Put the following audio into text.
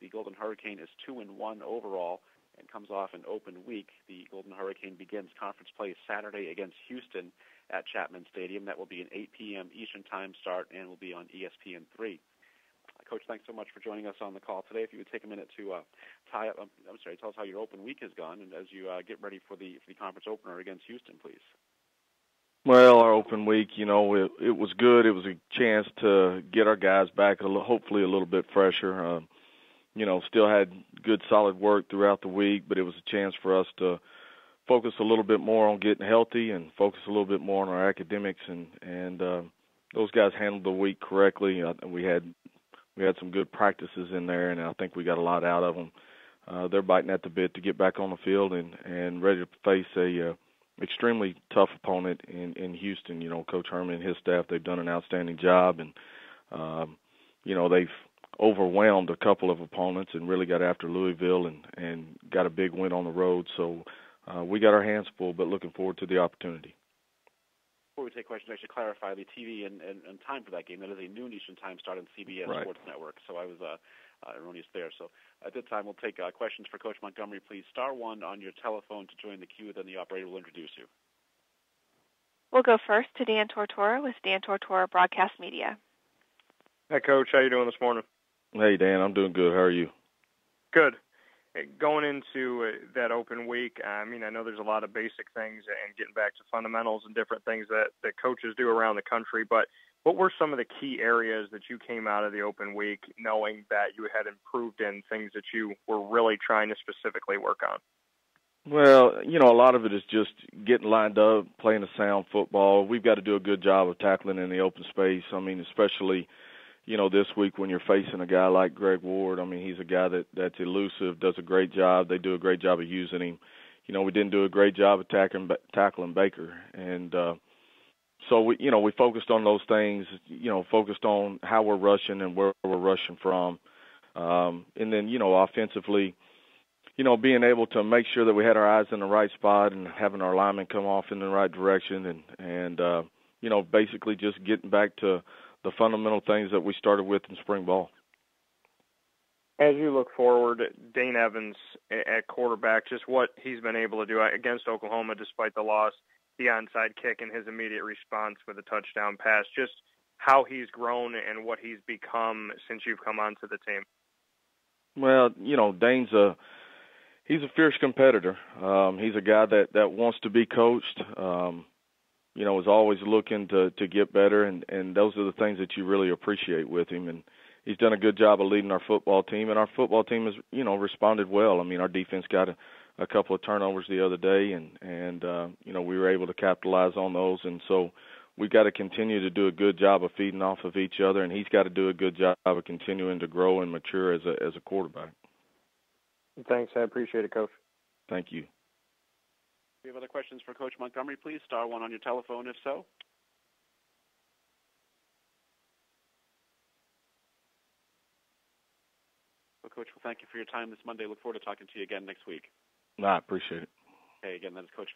The Golden Hurricane is 2-1 overall and comes off an open week. The Golden Hurricane begins conference play Saturday against Houston at Chapman Stadium. That will be an 8 p.m. Eastern Time start and will be on ESPN3. Coach, thanks so much for joining us on the call today. If you would take a minute to tell us how your open week has gone, and as you get ready for the conference opener against Houston, please. Well, our open week, it was good. It was a chance to get our guys back, hopefully a little bit fresher. Still had good, solid work throughout the week, but it was a chance for us to focus a little bit more on getting healthy and focus a little bit more on our academics. And those guys handled the week correctly. We had some good practices in there, and I think we got a lot out of them. They're biting at the bit to get back on the field and ready to face a extremely tough opponent in Houston. Coach Herman and his staff, they've done an outstanding job, and they've overwhelmed a couple of opponents and really got after Louisville and got a big win on the road. So we got our hands full, but looking forward to the opportunity. Before we take questions, I should clarify the TV and time for that game. That is a noon Eastern Time start on CBS Right. Sports Network, so I was erroneous there. So at this time, we'll take questions for Coach Montgomery. Please star 1 on your telephone to join the queue, then the operator will introduce you. We'll go first to Dan Tortora with Dan Tortora Broadcast Media. Hi, Coach. How you doing this morning? Hey, Dan, I'm doing good. How are you? Good. Going into that open week, I know there's a lot of basic things and getting back to fundamentals and different things that coaches do around the country, but what were some of the key areas that you came out of the open week knowing that you had improved in, things that you were really trying to specifically work on? Well, a lot of it is just getting lined up, playing a sound football. We've got to do a good job of tackling in the open space. Especially this week when you're facing a guy like Greg Ward. He's a guy that's elusive, does a great job. They do a great job of using him. We didn't do a great job of tackling Baker. And so we focused on those things, focused on how we're rushing and where we're rushing from. And then, offensively, being able to make sure that we had our eyes in the right spot and having our linemen come off in the right direction and basically just getting back to the fundamental things that we started with in spring ball. As you look forward, Dane Evans at quarterback, just what he's been able to do against Oklahoma despite the loss, the onside kick and his immediate response with a touchdown pass, just how he's grown and what he's become since you've come onto the team. Well, Dane's he's a fierce competitor. He's a guy that wants to be coached. Is always looking to get better, and those are the things that you really appreciate with him. And he's done a good job of leading our football team, and our football team has, responded well. Our defense got a couple of turnovers the other day, and we were able to capitalize on those. And so we got to continue to do a good job of feeding off of each other, and he's got to do a good job of continuing to grow and mature as a quarterback. Thanks. I appreciate it, Coach. Thank you. Do you have other questions for Coach Montgomery? Please star 1 on your telephone if so. Well, Coach, thank you for your time this Monday. Look forward to talking to you again next week. I appreciate it. Okay, again, that is Coach